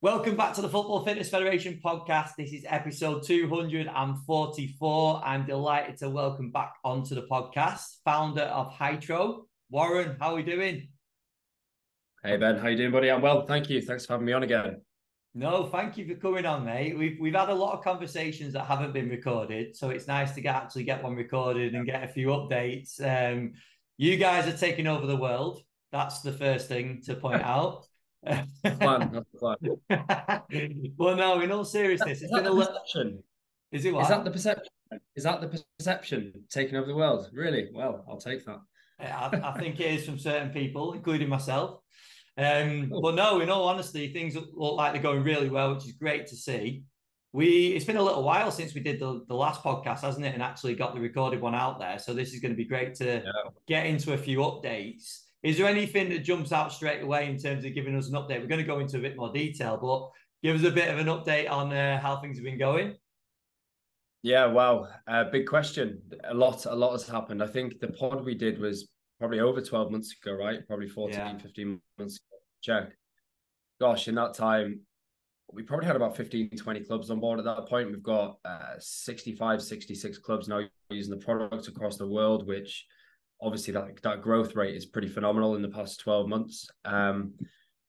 Welcome back to the Football Fitness Federation podcast. This is episode 244. I'm delighted to welcome back onto the podcast founder of Hytro, Warren. How are we doing? Hey Ben, how you doing, buddy? I'm well, thank you. Thanks for having me on again. No, thank you for coming on, mate. We've had a lot of conversations that haven't been recorded, so it's nice to actually get one recorded and get a few updates. You guys are taking over the world. That's the first thing to point out. That's the plan. That's the plan. Well, no, in all seriousness, it's been a little. Perception? Is it Is that what? the perception? Is that the perception taking over the world? Really? Well, I'll take that. I think it is from certain people, including myself. Oh, But no, in all honesty, things look like they're going really well, which is great to see. It's been a little while since we did the last podcast, hasn't it? And actually got the recorded one out there. So this is going to be great to yeah. get into a few updates. Is there anything that jumps out straight away in terms of giving us an update? We're going to go into a bit more detail, but give us a bit of an update on how things have been going. Yeah, wow. Big question. A lot has happened. I think the pod we did was probably over 12 months ago, right? Probably 14, Yeah. 15 months ago. Check. Gosh, in that time, we probably had about 15, 20 clubs on board at that point. We've got 65, 66 clubs now using the product across the world, which obviously that growth rate is pretty phenomenal in the past 12 months.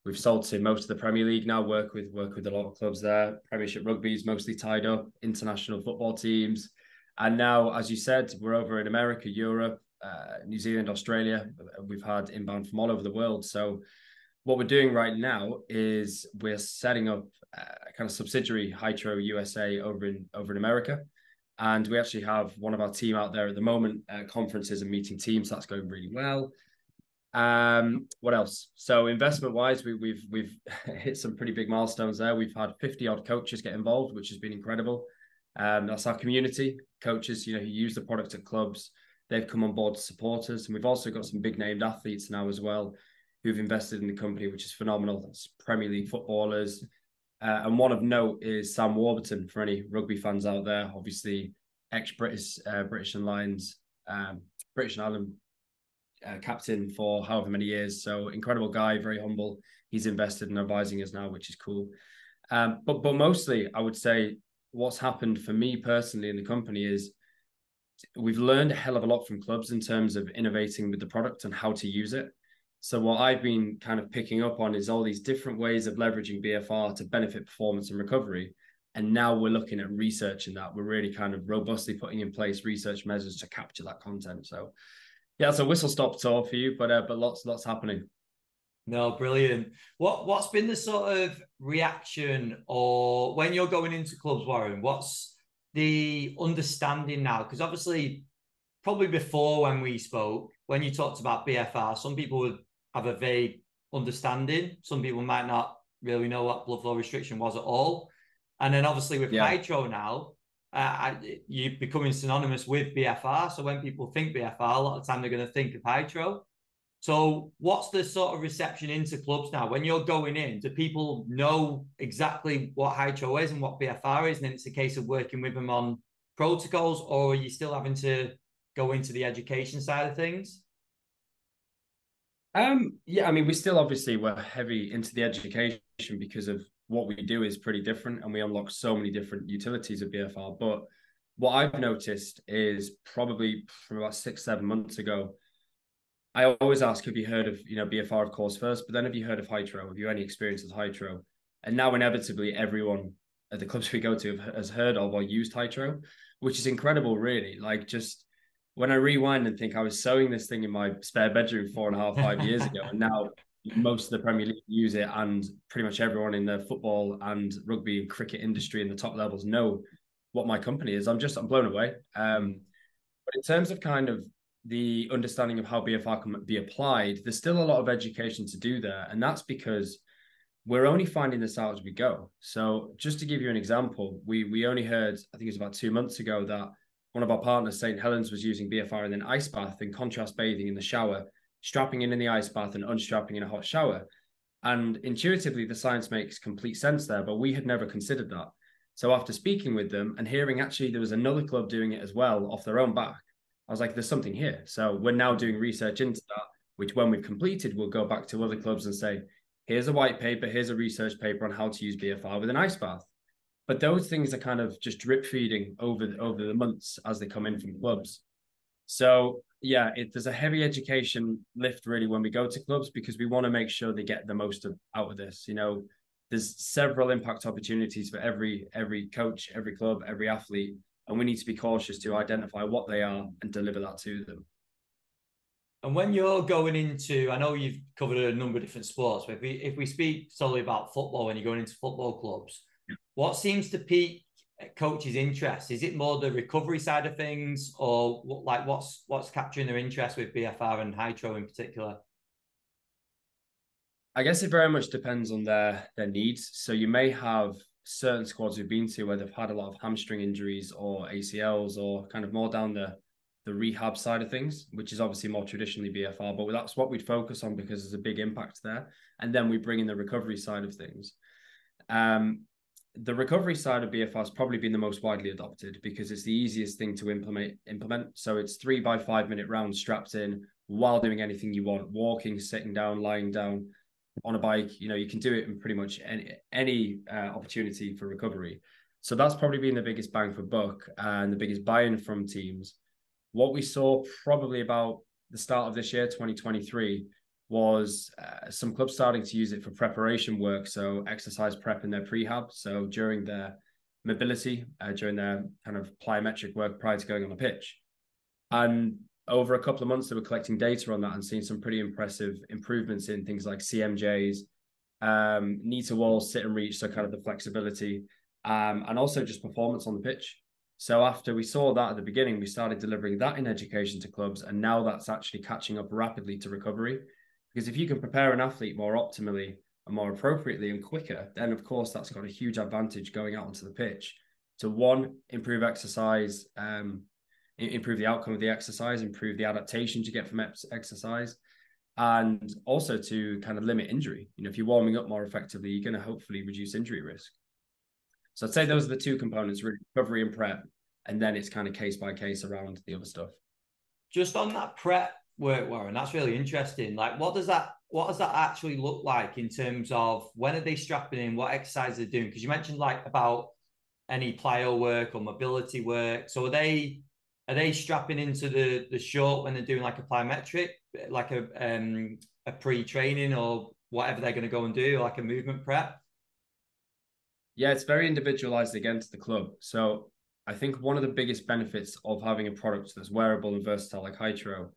We've sold to most of the Premier League now, work with a lot of clubs there. Premiership rugby is mostly tied up, international football teams. And now, as you said, we're over in America, Europe, New Zealand, Australia. We've had inbound from all over the world. So what we're doing right now is we're setting up a kind of subsidiary, Hytro USA, over in America. And we actually have one of our team out there at the moment, conferences and meeting teams. That's going really well. What else? So investment wise, we've hit some pretty big milestones there. We've had 50 odd coaches get involved, which has been incredible. That's our community coaches, who use the product at clubs. They've come on board to support us. And we've also got some big named athletes now as well who've invested in the company, which is phenomenal. That's Premier League footballers. And one of note is Sam Warburton, for any rugby fans out there, obviously ex-British and Lions, British and Ireland captain for however many years. So incredible guy, very humble. He's invested in advising us now, which is cool. But mostly, I would say what's happened for me personally in the company is we've learned a hell of a lot from clubs in terms of innovating with the product and how to use it. So what I've been kind of picking up on is all these different ways of leveraging BFR to benefit performance and recovery. And now we're looking at researching that. We're really kind of robustly putting in place research measures to capture that content. So yeah, it's a whistle-stop tour for you, but lots happening. No, brilliant. What's been the sort of reaction, or when you're going into clubs, Warren, what's the understanding now? Because obviously, probably before when we spoke, when you talked about BFR, some people would have a vague understanding. Some people might not really know what blood flow restriction was at all. And then obviously with Yeah. Hytro now, you're becoming synonymous with BFR. So when people think BFR, a lot of the time they're going to think of Hytro. So what's the sort of reception into clubs now? When you're going in, do people know exactly what Hytro is and what BFR is? And then it's a case of working with them on protocols, or are you still having to go into the education side of things? Yeah, I mean, we still obviously were heavy into the education because of what we do is pretty different and we unlock so many different utilities of BFR. But what I've noticed is probably from about 6-7 months ago, I always ask, have you heard of, BFR, of course, first, but then have you heard of Hytro? Have you any experience with Hytro? And now inevitably everyone at the clubs we go to has heard of or used Hytro, which is incredible, really. Like, just when I rewind and think I was sewing this thing in my spare bedroom 4.5, 5 years ago, and now most of the Premier League use it, and pretty much everyone in the football and rugby and cricket industry in the top levels know what my company is. I'm blown away. But in terms of kind of the understanding of how BFR can be applied, there's still a lot of education to do there. And that's because we're only finding this out as we go. So just to give you an example, we only heard, I think it was about 2 months ago, that one of our partners, St. Helens, was using BFR in an ice bath and contrast bathing in the shower, strapping in the ice bath and unstrapping in a hot shower. And intuitively, the science makes complete sense there, but we had never considered that. So after speaking with them and hearing actually there was another club doing it as well off their own back, I was like, there's something here. So we're now doing research into that, which when we've completed, we'll go back to other clubs and say, here's a white paper, here's a research paper on how to use BFR with an ice bath. But those things are kind of just drip feeding over the months as they come in from clubs. So yeah, there's a heavy education lift really when we go to clubs, because we want to make sure they get the most out of this. There's several impact opportunities for every coach, every club, every athlete, and we need to be cautious to identify what they are and deliver that to them. And when you're going into, I know you've covered a number of different sports, but if we speak solely about football, when you're going into football clubs, what seems to pique coaches' interest? Is it more the recovery side of things, or like what's capturing their interest with BFR and Hytro in particular? I guess it very much depends on their needs. So you may have certain squads we've been to where they've had a lot of hamstring injuries or ACLs, or kind of more down the rehab side of things, which is obviously more traditionally BFR, but that's what we'd focus on because there's a big impact there. And then we bring in the recovery side of things. The recovery side of BFR has probably been the most widely adopted because it's the easiest thing to implement. So it's 3 by 5 minute rounds strapped in while doing anything you want, walking, sitting down, lying down, on a bike. You can do it in pretty much any opportunity for recovery. So that's probably been the biggest bang for buck and the biggest buy-in from teams. What we saw probably about the start of this year, 2023, was some clubs starting to use it for preparation work. So exercise prep in their prehab. So during their mobility, during their kind of plyometric work prior to going on the pitch. And over a couple of months, they were collecting data on that and seeing some pretty impressive improvements in things like CMJs, knee to wall, sit and reach, so kind of the flexibility, and also just performance on the pitch. So after we saw that at the beginning, we started delivering that in education to clubs, and now that's actually catching up rapidly to recovery. Because if you can prepare an athlete more optimally and more appropriately and quicker, then of course that's got a huge advantage going out onto the pitch to, one, improve exercise, improve the outcome of the exercise, improve the adaptations you get from exercise, and also to kind of limit injury. If you're warming up more effectively, you're going to hopefully reduce injury risk. So I'd say those are the two components, really: recovery and prep, and then it's kind of case by case around the other stuff. Just on that prep work, Warren, that's really interesting. Like, what does that actually look like in terms of when are they strapping in, what exercises they're doing? Because you mentioned like about any plyo work or mobility work. So are they strapping into the short when they're doing like a plyometric, like a pre-training or whatever they're going to go and do, like a movement prep? Yeah, it's very individualized again to the club. So I think one of the biggest benefits of having a product that's wearable and versatile like Hytro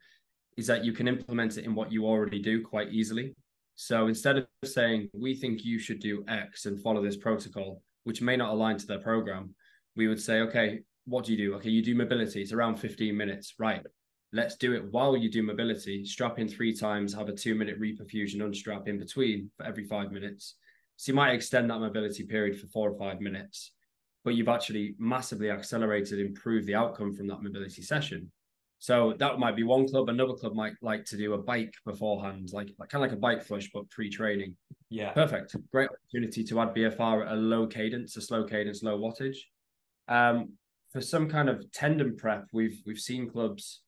is that you can implement it in what you already do quite easily. So instead of saying, we think you should do X and follow this protocol, which may not align to their program, we would say, okay, what do you do? Okay, you do mobility. It's around 15 minutes. Right. Let's do it while you do mobility. Strap in 3 times, have a 2-minute reperfusion unstrap in between for every 5 minutes. So you might extend that mobility period for 4 or 5 minutes, but you've actually massively accelerated, improved the outcome from that mobility session. So that might be one club. Another club might like to do a bike beforehand, like kind of like a bike flush, but pre-training. Yeah. Perfect. Great opportunity to add BFR at a low cadence, a slow cadence, low wattage. For some kind of tendon prep, we've seen clubs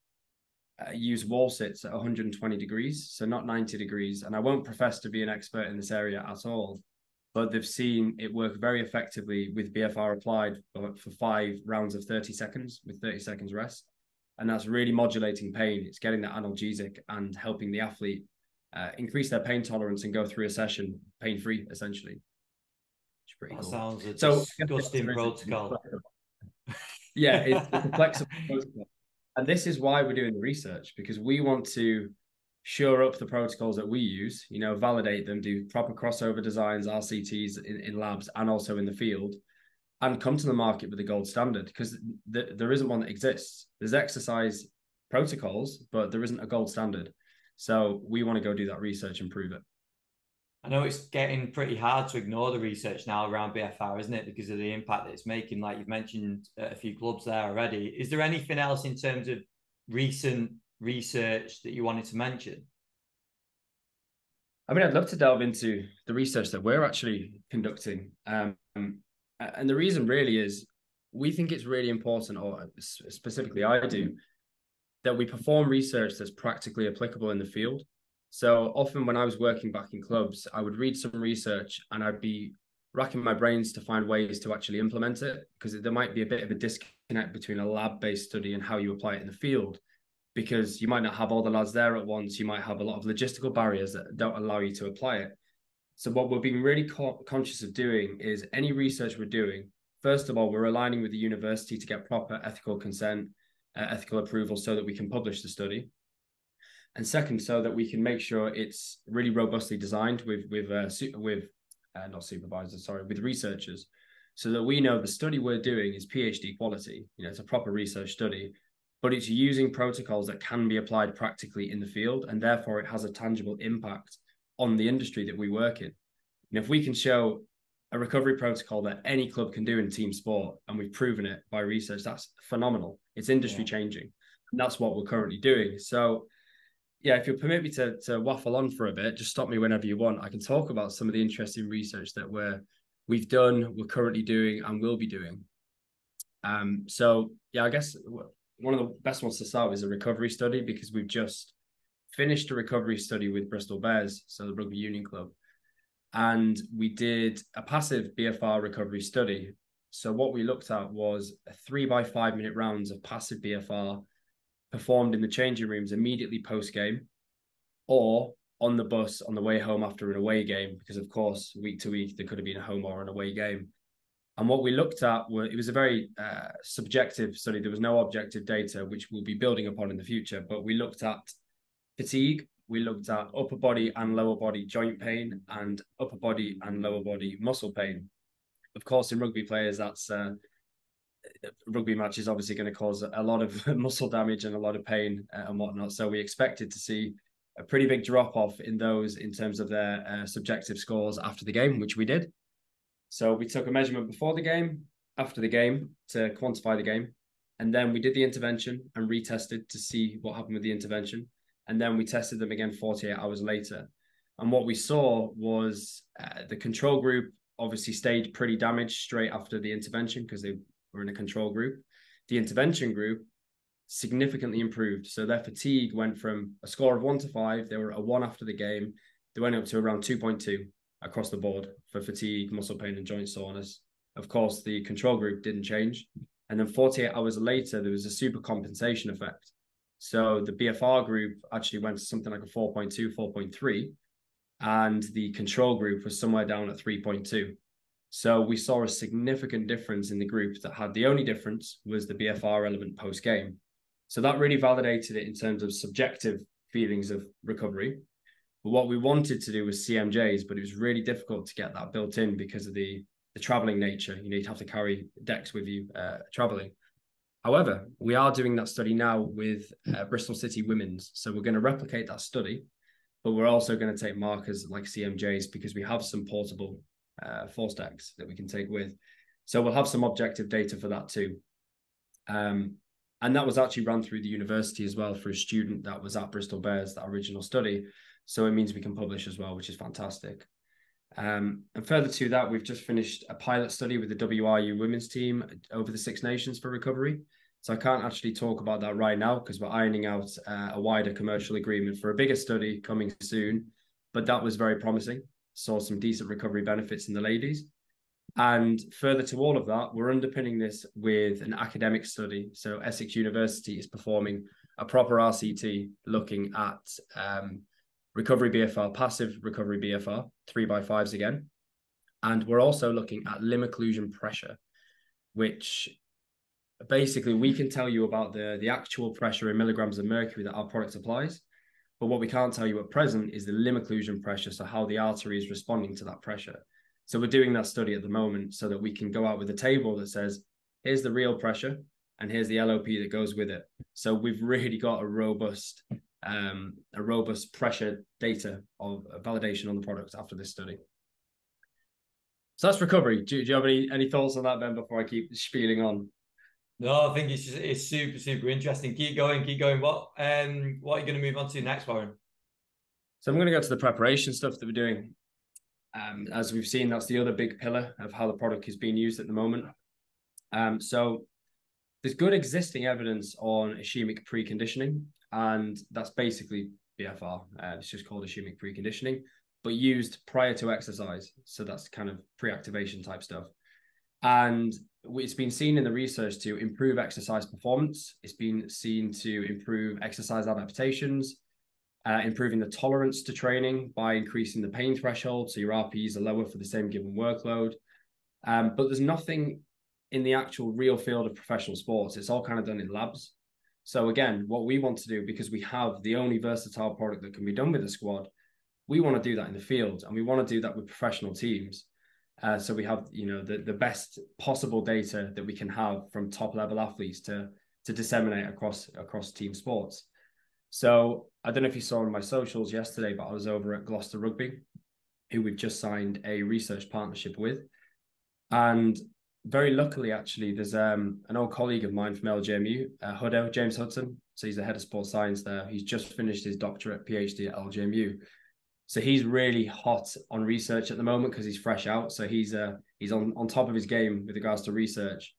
use wall sits at 120 degrees, so not 90 degrees. And I won't profess to be an expert in this area at all, but they've seen it work very effectively with BFR applied for 5 rounds of 30 seconds with 30 seconds rest. And that's really modulating pain. It's getting that analgesic and helping the athlete increase their pain tolerance and go through a session pain-free, essentially. Which is pretty cool. Sounds a disgusting protocol. Yeah, it's a flexible protocol. And this is why we're doing the research, because we want to shore up the protocols that we use, validate them, do proper crossover designs, RCTs in labs and also in the field, and come to the market with the gold standard, because there isn't one that exists. There's exercise protocols, but there isn't a gold standard. So we want to go do that research and prove it. I know it's getting pretty hard to ignore the research now around BFR, isn't it? Because of the impact that it's making. Like you've mentioned a few clubs there already. Is there anything else in terms of recent research that you wanted to mention? I mean, I'd love to delve into the research that we're actually conducting. And the reason really is we think it's really important, or specifically I do, that we perform research that's practically applicable in the field. So often when I was working back in clubs, I would read some research and I'd be racking my brains to find ways to actually implement it, because there might be a bit of a disconnect between a lab-based study and how you apply it in the field, because you might not have all the lads there at once. You might have a lot of logistical barriers that don't allow you to apply it. So what we're being really conscious of doing is any research we're doing, first of all, we're aligning with the university to get proper ethical consent, ethical approval so that we can publish the study. And second, so that we can make sure it's really robustly designed with not supervisors, sorry, with researchers, so that we know the study we're doing is PhD quality. You know, it's a proper research study, but it's using protocols that can be applied practically in the field, and therefore it has a tangible impact on the industry that we work in. And if we can show a recovery protocol that any club can do in team sport, and we've proven it by research, that's phenomenal. It's industry changing. And that's what we're currently doing. So yeah, if you'll permit me to waffle on for a bit, just stop me whenever you want. I can talk about some of the interesting research that we've done, we're currently doing, and will be doing. So yeah, I guess one of the best ones to start with is a recovery study, because we've just finished a recovery study with Bristol Bears, so the rugby union club, and we did a passive BFR recovery study. So what we looked at was 3x5 minute rounds of passive BFR performed in the changing rooms immediately post-game, or on the bus on the way home after an away game, because of course, week to week, there could have been a home or an away game. And what we looked at it was a very subjective study. There was no objective data, which we'll be building upon in the future, but we looked at fatigue, we looked at upper body and lower body joint pain, and upper body and lower body muscle pain. Of course, in rugby players, that's rugby match is obviously going to cause a lot of muscle damage and a lot of pain and whatnot. So we expected to see a pretty big drop off in those in terms of their subjective scores after the game, which we did. So we took a measurement before the game, after the game, to quantify the game. And then we did the intervention and retested to see what happened with the intervention. And then we tested them again 48 hours later. And what we saw was the control group obviously stayed pretty damaged straight after the intervention, because they were in a control group. The intervention group significantly improved. So their fatigue went from a score of 1 to 5. They were a 1 after the game. They went up to around 2.2 across the board for fatigue, muscle pain, and joint soreness. Of course, the control group didn't change. And then 48 hours later, there was a super compensation effect. So the BFR group actually went to something like a 4.2, 4.3, and the control group was somewhere down at 3.2. So we saw a significant difference in the group that had the only difference was the BFR element post-game. So that really validated it in terms of subjective feelings of recovery. But what we wanted to do was CMJs, but it was really difficult to get that built in because of the traveling nature. You know, you'd have to carry decks with you traveling. However, we are doing that study now with Bristol City Women's. So we're going to replicate that study, but we're also going to take markers like CMJs, because we have some portable force decks that we can take with. So we'll have some objective data for that too. And that was actually run through the university as well for a student that was at Bristol Bears, that original study. So it means we can publish as well, which is fantastic. And further to that, we've just finished a pilot study with the WRU women's team over the Six Nations for recovery. So I can't actually talk about that right now, because we're ironing out a wider commercial agreement for a bigger study coming soon. But that was very promising. Saw some decent recovery benefits in the ladies. And further to all of that, we're underpinning this with an academic study. So Essex University is performing a proper RCT looking at recovery BFR, passive recovery BFR, 3x5s again. And we're also looking at limb occlusion pressure, which basically we can tell you about the actual pressure in milligrams of mercury that our product applies. But what we can't tell you at present is the limb occlusion pressure, so how the artery is responding to that pressure. So we're doing that study at the moment so that we can go out with a table that says, here's the real pressure and here's the LOP that goes with it. So we've really got a robust pressure data of validation on the product after this study. So that's recovery. Do you have any thoughts on that, Ben, before I keep spieling on? No, I think it's super, super interesting. Keep going, keep going. What are you going to move on to next, Warren? So I'm going to go to the preparation stuff that we're doing. As we've seen, that's the other big pillar of how the product is being used at the moment. So there's good existing evidence on ischemic preconditioning, and that's basically BFR. It's just called ischemic preconditioning, but used prior to exercise. So that's kind of pre-activation type stuff. And it's been seen in the research to improve exercise performance. It's been seen to improve exercise adaptations, improving the tolerance to training by increasing the pain threshold. So your RPEs are lower for the same given workload. But there's nothing in the actual real field of professional sports. It's all kind of done in labs. So again, what we want to do, because we have the only versatile product that can be done with a squad, we want to do that in the field, and we want to do that with professional teams. So we have, the best possible data that we can have from top level athletes to disseminate across team sports. So I don't know if you saw on my socials yesterday, but I was over at Gloucester Rugby, who we've just signed a research partnership with. And very luckily, actually, there's an old colleague of mine from LJMU, Huddo, James Hudson. So he's the head of sports science there. He's just finished his doctorate PhD at LJMU. So he's really hot on research at the moment because he's fresh out. So he's on top of his game with regards to research.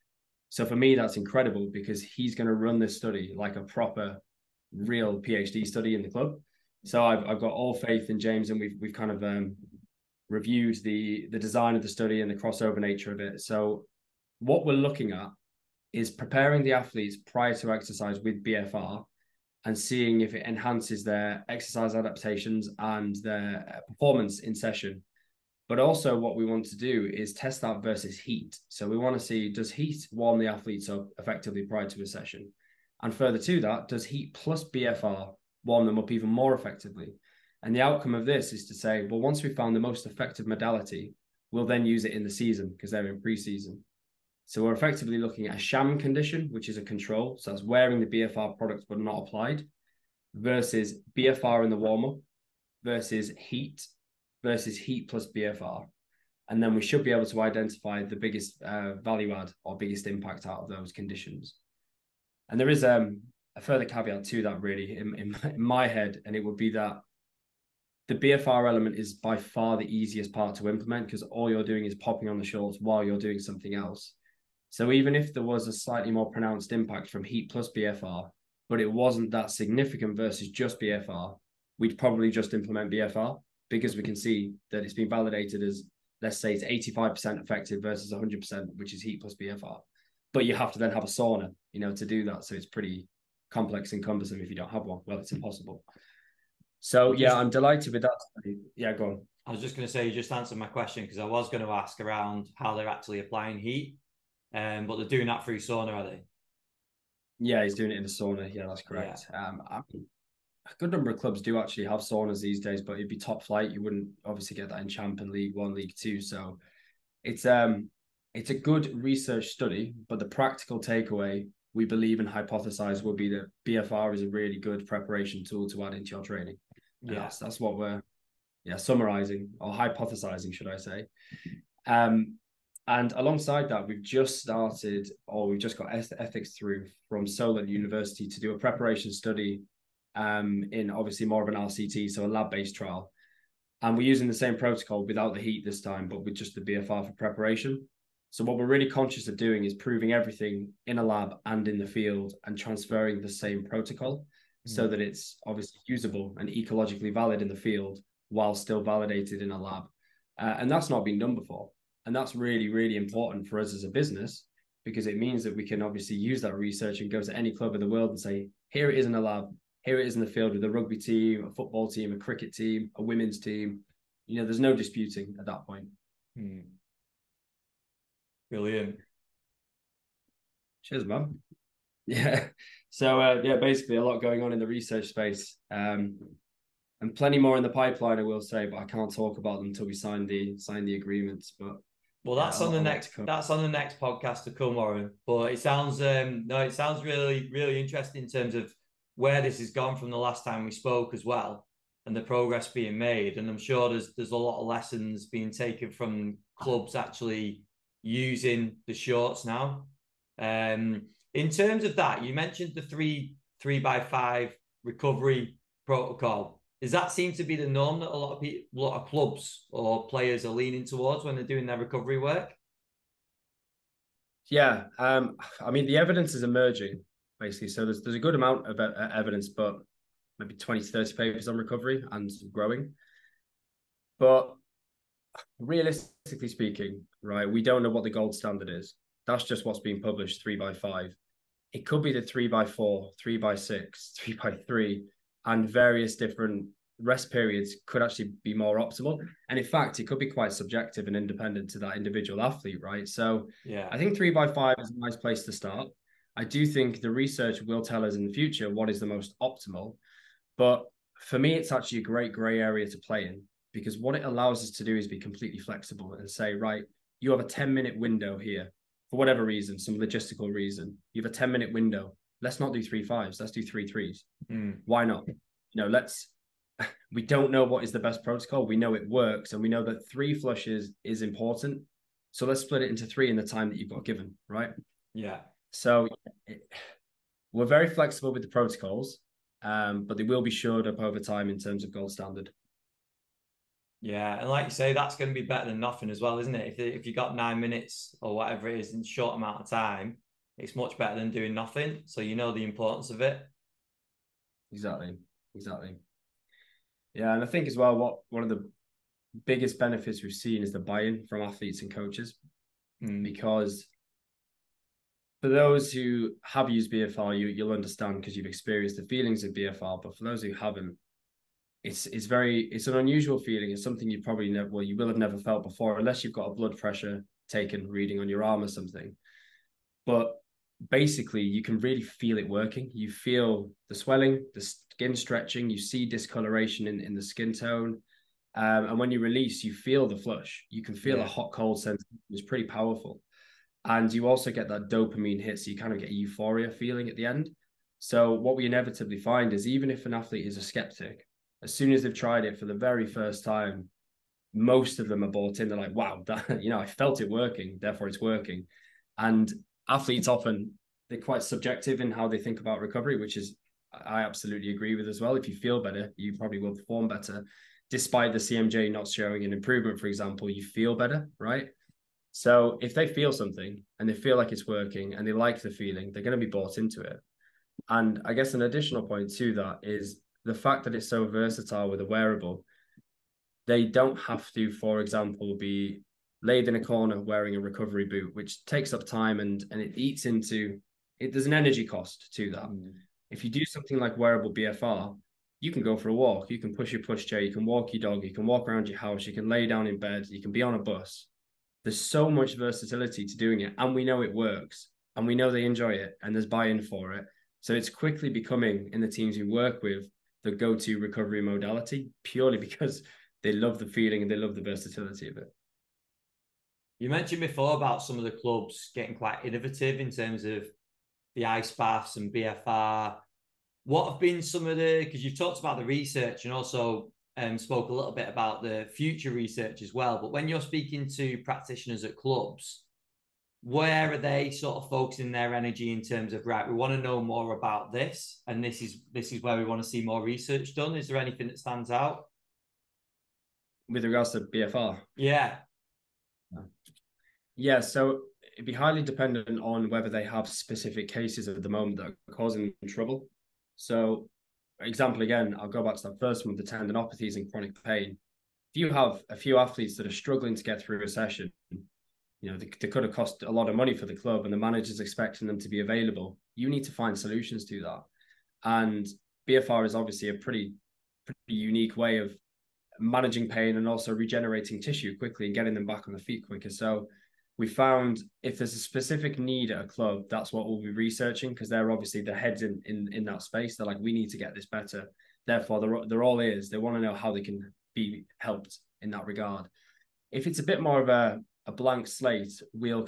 So for me, that's incredible because he's going to run this study like a proper, real PhD study in the club. So I've got all faith in James, and we've kind of reviewed the design of the study and the crossover nature of it. So what we're looking at is preparing the athletes prior to exercise with BFR and seeing if it enhances their exercise adaptations and their performance in session. But also what we want to do is test that versus heat. So we want to see, does heat warm the athletes up effectively prior to a session? And further to that, does heat plus BFR warm them up even more effectively? And the outcome of this is to say, well, once we've found the most effective modality, we'll then use it in the season because they're in pre-season. So we're effectively looking at a sham condition, which is a control. So that's wearing the BFR product but not applied, versus BFR in the warm-up, versus heat plus BFR. And then we should be able to identify the biggest value add or biggest impact out of those conditions. And there is a further caveat to that, really, in my head, and it would be that the BFR element is by far the easiest part to implement because all you're doing is popping on the shorts while you're doing something else. So even if there was a slightly more pronounced impact from heat plus BFR, but it wasn't that significant versus just BFR, we'd probably just implement BFR because we can see that it's been validated as, let's say it's 85% effective versus 100%, which is heat plus BFR. But you have to then have a sauna, to do that. So it's pretty complex and cumbersome if you don't have one. Well, it's impossible. So yeah, I'm delighted with that. Yeah, go on. I was just going to say, you just answered my question because I was going to ask around how they're actually applying heat. But they're doing that through sauna, are they? Yeah, he's doing it in the sauna. Yeah, that's correct. Yeah. A good number of clubs do actually have saunas these days, but it'd be top flight. You wouldn't obviously get that in Champ and League One, League Two. So it's a good research study, but the practical takeaway we believe and hypothesize will be that BFR is a really good preparation tool to add into your training. Yeah, that's what we're summarizing or hypothesizing, should I say. And alongside that, we've just got ethics through from Solent University to do a preparation study in obviously more of an RCT, so a lab-based trial. And we're using the same protocol without the heat this time, but with just the BFR for preparation. So what we're really conscious of doing is proving everything in a lab and in the field and transferring the same protocol so that it's obviously usable and ecologically valid in the field while still validated in a lab. And that's not been done before. And that's really, really important for us as a business because it means that we can obviously use that research and go to any club in the world and say, here it is in a lab, here it is in the field with a rugby team, a football team, a cricket team, a women's team. There's no disputing at that point. Brilliant. Cheers, man. Yeah. So, basically a lot going on in the research space. And plenty more in the pipeline, I will say, but I can't talk about them until we sign the agreements. But that's on the next podcast to come, Warren. But it sounds really, really interesting in terms of where this has gone from the last time we spoke as well, and the progress being made. And I'm sure there's a lot of lessons being taken from clubs actually using the shorts now. In terms of that, you mentioned the 3x5 recovery protocol. Does that seem to be the norm that a lot of clubs or players are leaning towards when they're doing their recovery work? Yeah, the evidence is emerging basically. So there's a good amount of evidence, but maybe 20 to 30 papers on recovery and growing. But realistically speaking, right, we don't know what the gold standard is. That's just what's being published 3x5. It could be the 3x4, 3x6, 3x3, and various different rest periods could actually be more optimal. And in fact, it could be quite subjective and independent to that individual athlete, right? So Yeah. I think 3x5 is a nice place to start. I do think the research will tell us in the future what is the most optimal. But for me, it's actually a great gray area to play in, because what it allows us to do is be completely flexible and say, right, you have a 10-minute window here for whatever reason, some logistical reason. You have a 10-minute window. Let's not do 3.5s. Let's do 3.3s. Why not? We don't know what is the best protocol. We know it works, and we know that 3 flushes is important. So let's split it into 3 in the time that you've got given, right? Yeah. So we're very flexible with the protocols, but they will be shored up over time in terms of gold standard. Yeah, and like you say, that's going to be better than nothing as well, isn't it? If you got 9 minutes or whatever it is in a short amount of time, it's much better than doing nothing. So you know the importance of it. Exactly. Yeah, and I think as well, one of the biggest benefits we've seen is the buy-in from athletes and coaches, because for those who have used BFR, you'll understand because you've experienced the feelings of BFR. But for those who haven't, it's an unusual feeling. It's something you probably you will have never felt before, unless you've got a blood pressure taken reading on your arm or something. But basically, you can really feel it working. You feel the swelling, the skin stretching, you see discoloration in the skin tone. And when you release, you feel the flush. You can feel a hot, cold sensation. It's pretty powerful. And you also get that dopamine hit, so you kind of get a euphoria feeling at the end. So what we inevitably find is, even if an athlete is a skeptic, as soon as they've tried it for the very first time, most of them are bought in. They're like, wow, that, I felt it working, therefore it's working. And athletes often, they're quite subjective in how they think about recovery, which is, I absolutely agree with as well. If you feel better, you probably will perform better. Despite the CMJ not showing an improvement, for example, you feel better, right? So if they feel something and they feel like it's working and they like the feeling, they're going to be bought into it. And I guess an additional point to that is the fact that it's so versatile with a wearable. They don't have to, for example, be laid in a corner wearing a recovery boot, which takes up time and it eats into it. There's an energy cost to that. If you do something like wearable BFR, you can go for a walk, you can push your pushchair, you can walk your dog, you can walk around your house, you can lay down in bed, you can be on a bus. There's so much versatility to doing it, and we know it works, and we know they enjoy it, and there's buy-in for it. So it's quickly becoming, in the teams we work with, the go-to recovery modality, purely because they love the feeling and they love the versatility of it. You mentioned before about some of the clubs getting quite innovative in terms of the ice baths and BFR. What have been some of because you've talked about the research and also spoke a little bit about the future research as well, but when you're speaking to practitioners at clubs, where are they sort of focusing their energy in terms of, right, we want to know more about this, and this is where we want to see more research done? Is there anything that stands out with regards to BFR? Yeah, so it'd be highly dependent on whether they have specific cases at the moment that are causing them trouble. So, example again, I'll go back to that first one, the tendinopathies and chronic pain. If you have a few athletes that are struggling to get through a session, they could have cost a lot of money for the club and the manager's expecting them to be available. You need to find solutions to that. And BFR is obviously a pretty unique way of managing pain and also regenerating tissue quickly and getting them back on the feet quicker. So we found if there's a specific need at a club, that's what we'll be researching, because they're obviously the heads in that space. They're like, we need to get this better. Therefore, they're all ears. They want to know how they can be helped in that regard. If it's a bit more of a blank slate, we'll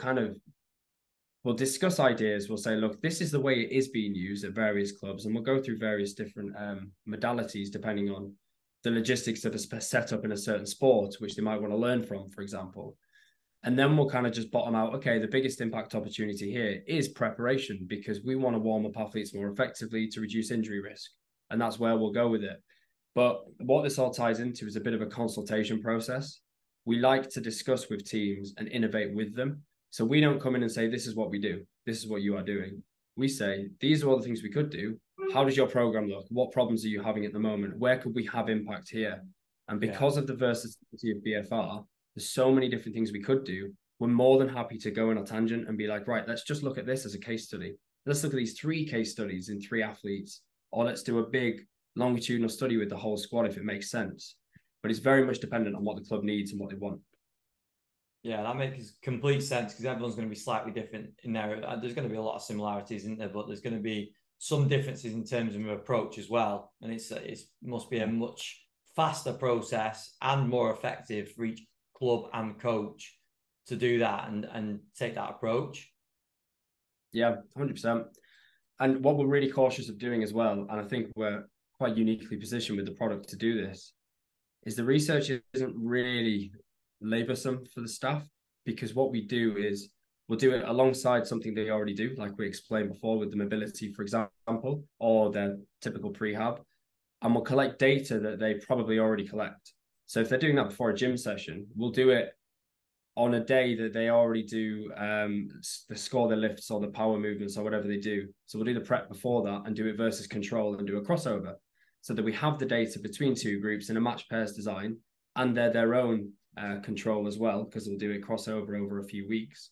discuss ideas. We'll say, look, this is the way it is being used at various clubs, and we'll go through various different modalities depending on the logistics that are set up in a certain sport, which they might want to learn from, for example. And then we'll kind of just bottom out, okay, the biggest impact opportunity here is preparation, because we want to warm up athletes more effectively to reduce injury risk. And that's where we'll go with it. But what this all ties into is a bit of a consultation process. We like to discuss with teams and innovate with them. So we don't come in and say, this is what we do. This is what you are doing. We say, these are all the things we could do. how does your program look? What problems are you having at the moment? Where could we have impact here? And because of the versatility of BFR, there's so many different things we could do. We're more than happy to go on a tangent and be like, right, let's just look at this as a case study. Let's look at these 3 case studies in 3 athletes, or let's do a big longitudinal study with the whole squad if it makes sense. But it's very much dependent on what the club needs and what they want. Yeah, that makes complete sense because everyone's going to be slightly different in there. There's going to be a lot of similarities, isn't there? But there's going to be some differences in terms of approach as well. And it must be a much faster process and more effective for each club and coach to do that and take that approach. Yeah, 100%. And what we're really cautious of doing as well, and I think we're quite uniquely positioned with the product to do this, is the research isn't really laborsome for the staff, because what we do is we'll do it alongside something they already do, like we explained before with the mobility, for example, or their typical prehab, and we'll collect data that they probably already collect. So if they're doing that before a gym session, we'll do it on a day that they already do the score the lifts or the power movements or whatever they do. So we'll do the prep before that and do it versus control and do a crossover, so that we have the data between 2 groups in a match pairs design, and they're their own control as well, because we'll do it crossover over a few weeks.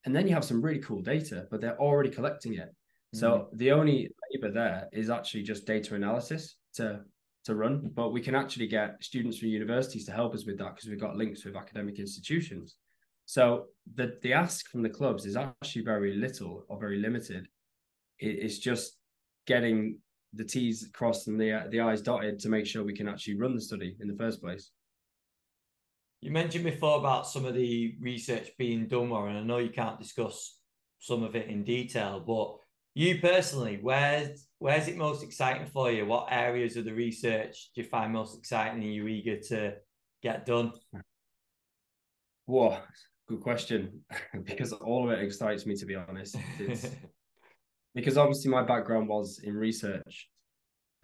And then you have some really cool data, but they're already collecting it. So the only labor there is actually just data analysis to run, but we can actually get students from universities to help us with that because we've got links with academic institutions. So the ask from the clubs is actually very little or very limited. It's just getting the T's crossed and the I's dotted to make sure we can actually run the study in the first place. You mentioned before about some of the research being done, Warren. I know you can't discuss some of it in detail, but you personally, where's it most exciting for you? What areas of the research do you find most exciting and you're eager to get done? Whoa, good question. Because all of it excites me, to be honest. Because obviously my background was in research.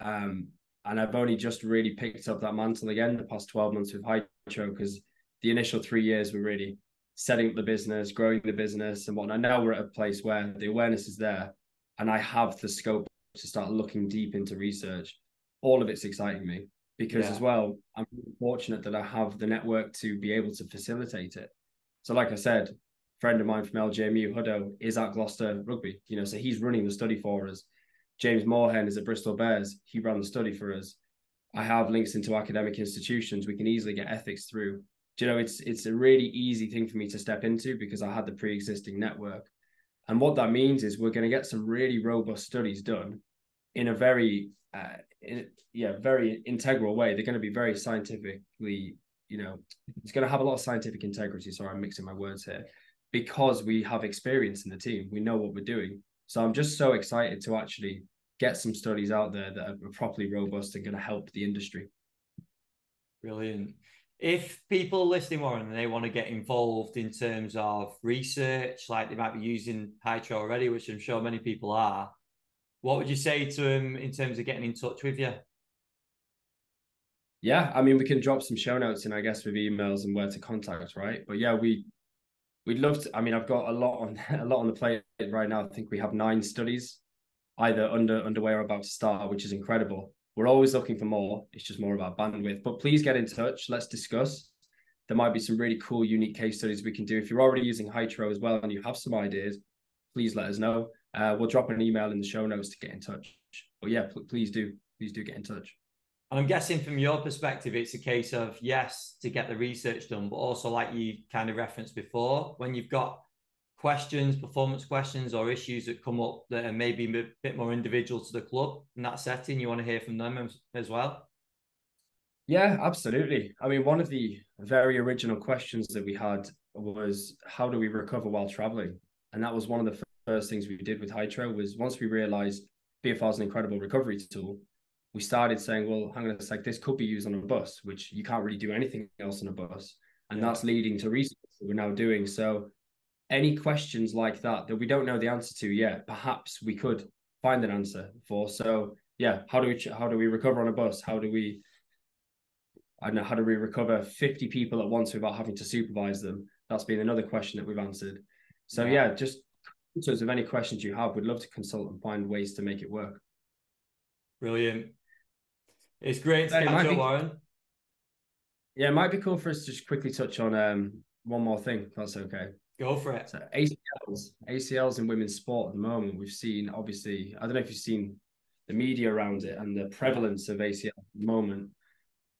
And I've only just really picked up that mantle again the past 12 months with Hytro, because the initial 3 years were really setting up the business, growing the business and whatnot. Now we're at a place where the awareness is there and I have the scope to start looking deep into research. All of it's exciting me because as well, I'm fortunate that I have the network to be able to facilitate it. So like I said, a friend of mine from LJMU, Huddo, is at Gloucester Rugby, so he's running the study for us. James Moorhen is at Bristol Bears. He ran the study for us. I have links into academic institutions. We can easily get ethics through. It's a really easy thing for me to step into because I had the pre-existing network. And what that means is we're going to get some really robust studies done in a very, very integral way. They're going to be very scientifically, it's going to have a lot of scientific integrity. Sorry, I'm mixing my words here, because we have experience in the team. We know what we're doing. So I'm just so excited to actually get some studies out there that are properly robust and going to help the industry. Brilliant. If people listening, Warren, and they want to get involved in terms of research, like they might be using Hytro already, which I'm sure many people are, what would you say to them in terms of getting in touch with you? Yeah, I mean, we can drop some show notes in, I guess, with emails and where to contact, right? But yeah, we'd love to. I mean, I've got a lot on the plate right now. I think we have 9 studies either underway or about to start, which is incredible. We're always looking for more. It's just more about bandwidth. But please get in touch. Let's discuss. There might be some really cool, unique case studies we can do. If you're already using Hytro as well and you have some ideas, please let us know. We'll drop an email in the show notes to get in touch. But yeah, please do get in touch. And I'm guessing from your perspective, it's a case of, yes, to get the research done, but also like you kind of referenced before, when you've got questions, performance questions or issues that come up that are maybe a bit more individual to the club in that setting, you want to hear from them as well? Yeah, absolutely. I mean, one of the very original questions that we had was, how do we recover while traveling? And that was one of the first things we did with Hytro. Was once we realized BFR is an incredible recovery tool, we started saying, well, hang on a sec, this could be used on a bus, which you can't really do anything else on a bus. And that's leading to research that we're now doing. So any questions like that we don't know the answer to yet, perhaps we could find an answer for. So yeah, how do we recover on a bus? How do we recover 50 people at once without having to supervise them? That's been another question that we've answered. So yeah, just in terms of any questions you have, we'd love to consult and find ways to make it work. Brilliant. It's great to But it catch might up, be, Warren. yeah, it might be cool for us to just quickly touch on one more thing, if that's okay. Go for it. So ACLs in women's sport at the moment, we've seen, obviously, I don't know if you've seen the media around it and the prevalence of ACL at the moment.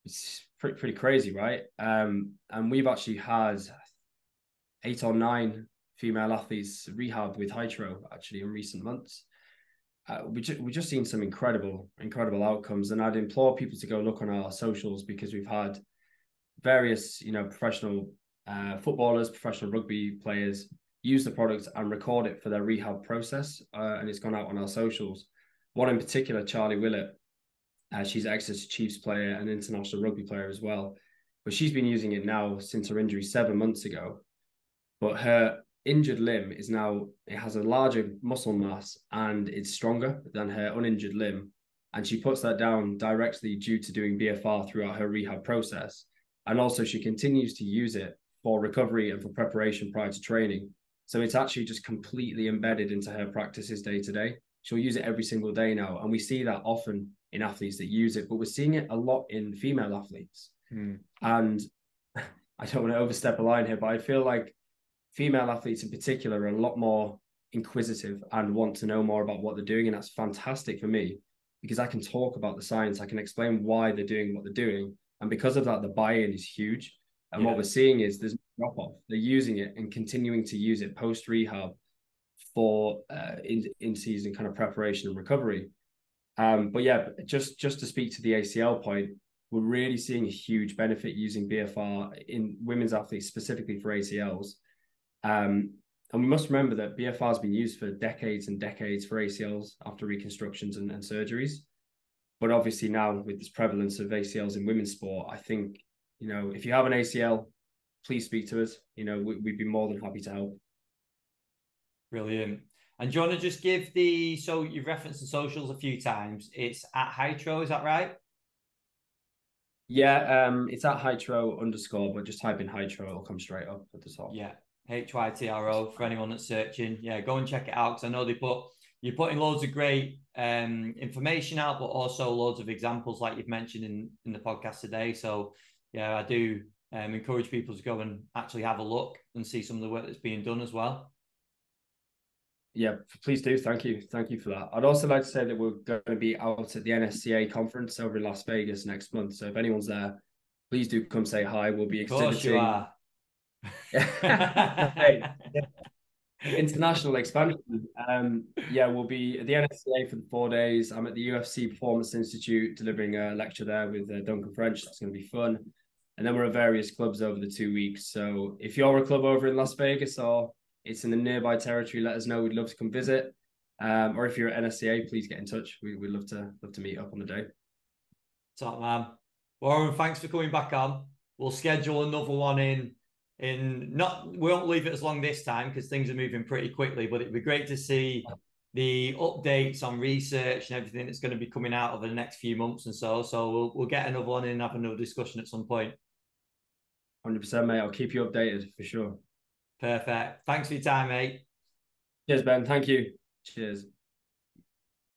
It's pretty crazy, right? And we've actually had 8 or 9 female athletes rehab with Hytro actually in recent months. We just seen some incredible outcomes, and I'd implore people to go look on our socials, because we've had various professional footballers, professional rugby players use the product and record it for their rehab process, and it's gone out on our socials. One in particular, Charlie Willett, she's an Exeter Chiefs player and international rugby player as well, but she's been using it now since her injury 7 months ago. But her injured limb is now, it has a larger muscle mass and it's stronger than her uninjured limb. And she puts that down directly due to doing BFR throughout her rehab process. And also she continues to use it for recovery and for preparation prior to training. So it's actually just completely embedded into her practices day to day. She'll use it every single day now. And we see that often in athletes that use it, but we're seeing it a lot in female athletes. And I don't want to overstep a line here, but I feel like female athletes in particular are a lot more inquisitive and want to know more about what they're doing. And that's fantastic for me, because I can talk about the science, I can explain why they're doing what they're doing. And because of that, the buy-in is huge. And what we're seeing is there's no drop off. They're using it and continuing to use it post-rehab for in-season kind of preparation and recovery. But yeah, just to speak to the ACL point, we're really seeing a huge benefit using BFR in women's athletes, specifically for ACLs. And we must remember that BFR has been used for decades and decades for ACLs after reconstructions and surgeries. But obviously now with this prevalence of ACLs in women's sport, I think, if you have an ACL, please speak to us. We'd be more than happy to help. Brilliant. And do you want to just give so you've referenced the socials a few times. It's at Hytro, is that right? Yeah, it's at Hytro_, but just type in Hytro, it'll come straight up at the top. Yeah, Hytro for anyone that's searching. Yeah, go and check it out, because I know you're putting loads of great information out, but also loads of examples like you've mentioned in the podcast today. So yeah, I do encourage people to go and actually have a look and see some of the work that's being done as well. Yeah, please do. Thank you for that. I'd also like to say that we're going to be out at the NSCA conference over in Las Vegas next month. So if anyone's there, please do come say hi. We'll be exhibiting. Of course you are. International expansion. We'll be at the NSCA for the 4 days. I'm at the UFC Performance Institute delivering a lecture there with Duncan French. That's going to be fun. And then we're at various clubs over the 2 weeks. So if you're a club over in Las Vegas or it's in the nearby territory, let us know. We'd love to come visit. Or if you're at NSCA, please get in touch. We'd love to meet up on the day. Top man. Warren, thanks for coming back on. We'll schedule another one we won't leave it as long this time because things are moving pretty quickly, but it'd be great to see the updates on research and everything that's going to be coming out over the next few months and so. So we'll get another one in and have another discussion at some point. 100%, mate. I'll keep you updated for sure. Perfect. Thanks for your time, mate. Cheers, Ben. Thank you. Cheers.